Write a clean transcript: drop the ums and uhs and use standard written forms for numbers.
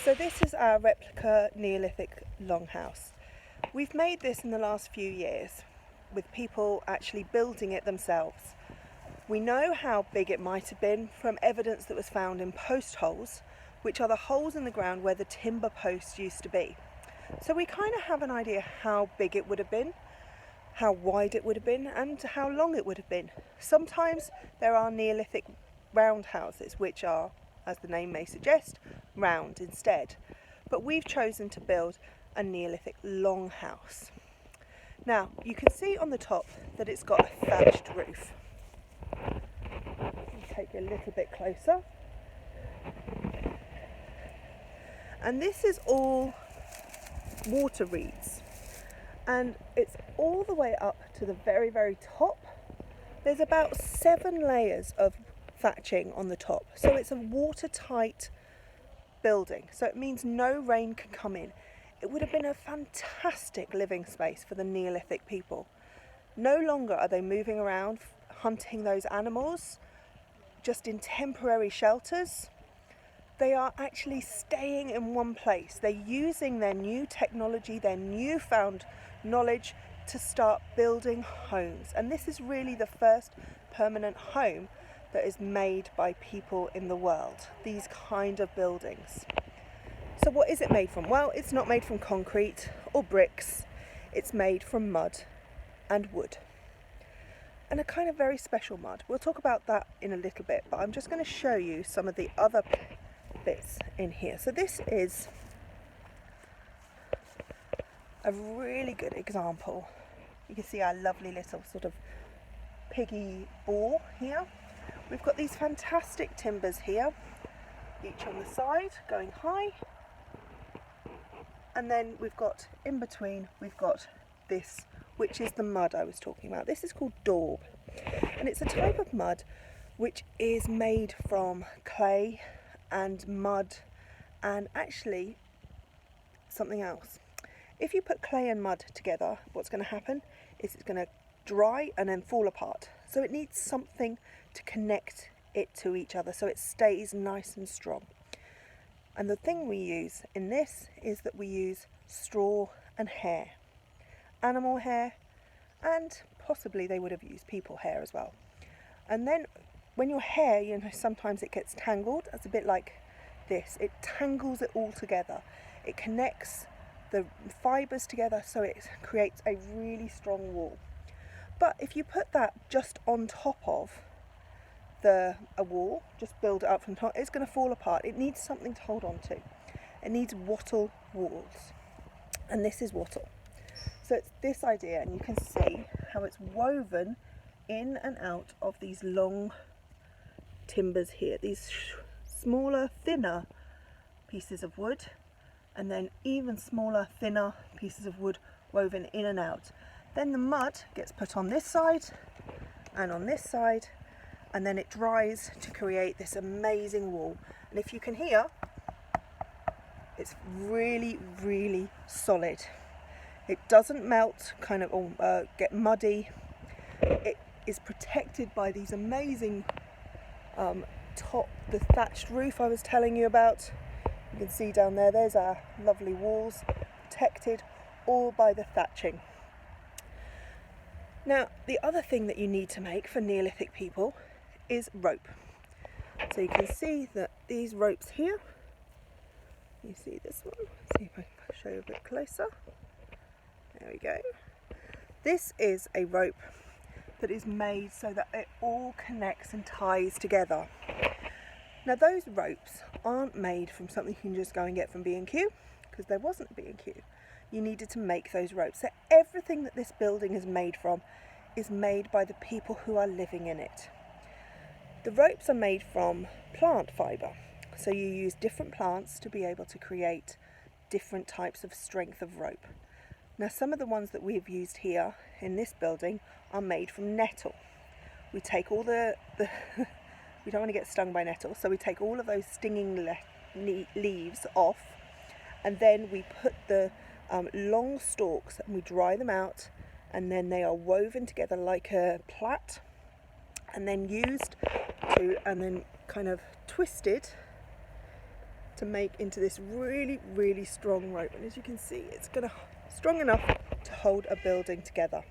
So this is our replica Neolithic Longhouse. We've made this in the last few years with people actually building it themselves. We know how big it might have been from evidence that was found in post holes, which are the holes in the ground where the timber posts used to be. So we kind of have an idea how big it would have been, how wide it would have been, and how long it would have been. Sometimes there are Neolithic round houses, which are, as the name may suggest, round instead. But we've chosen to build a Neolithic longhouse. Now, you can see on the top that it's got a thatched roof. I'll take you a little bit closer. And this is all water reeds. And it's all the way up to the very, very top. There's about 7 layers of thatching on the top. So it's a watertight building. So it means no rain can come in. It would have been a fantastic living space for the Neolithic people. No longer are they moving around hunting those animals just in temporary shelters. They are actually staying in one place. They're using their new technology, their newfound knowledge to start building homes. And this is really the first permanent home that is made by people in the world, these kind of buildings. So what is it made from? Well, it's not made from concrete or bricks. It's made from mud and wood. And a kind of very special mud. We'll talk about that in a little bit, but I'm just going to show you some of the other bits in here. So this is a really good example. You can see our lovely little sort of piggy ball here. We've got these fantastic timbers here, each on the side going high, and then we've got in between, we've got this, which is the mud I was talking about. This is called daub, and it's a type of mud which is made from clay and mud and actually something else. If you put clay and mud together, what's going to happen is it's going to dry and then fall apart. So it needs something to connect it to each other so it stays nice and strong. And the thing we use in this is that we use straw and hair, animal hair, and possibly they would have used people hair as well. And then when your hair, sometimes it gets tangled. It's a bit like this. It tangles it all together. It connects the fibres together so it creates a really strong wall. But if you put that just on top of a wall, just build it up from top, it's going to fall apart. It needs something to hold on to. It needs wattle walls. And this is wattle. So it's this idea, and you can see how it's woven in and out of these long timbers here, these smaller, thinner pieces of wood, and then even smaller, thinner pieces of wood woven in and out. Then the mud gets put on this side and on this side, and then it dries to create this amazing wall. And if you can hear, it's really, really solid. It doesn't melt, kind of get muddy. It is protected by these amazing the thatched roof I was telling you about. You can see down there, there's our lovely walls, protected all by the thatching. Now, the other thing that you need to make for Neolithic people is rope. So you can see that these ropes here, you see this one, let's see if I can show you a bit closer. There we go. This is a rope that is made so that it all connects and ties together. Now those ropes aren't made from something you can just go and get from B&Q, because there wasn't a B&Q. You needed to make those ropes. So everything that this building is made from is made by the people who are living in it. The ropes are made from plant fibre. So you use different plants to be able to create different types of strength of rope. Now some of the ones that we've used here in this building are made from nettle. We take all the we don't want to get stung by nettle, so we take all of those stinging leaves off, and then we put the long stalks and we dry them out, and then they are woven together like a plait, and then used to, and then kind of twisted to make into this really, really strong rope. And as you can see, it's strong enough to hold a building together.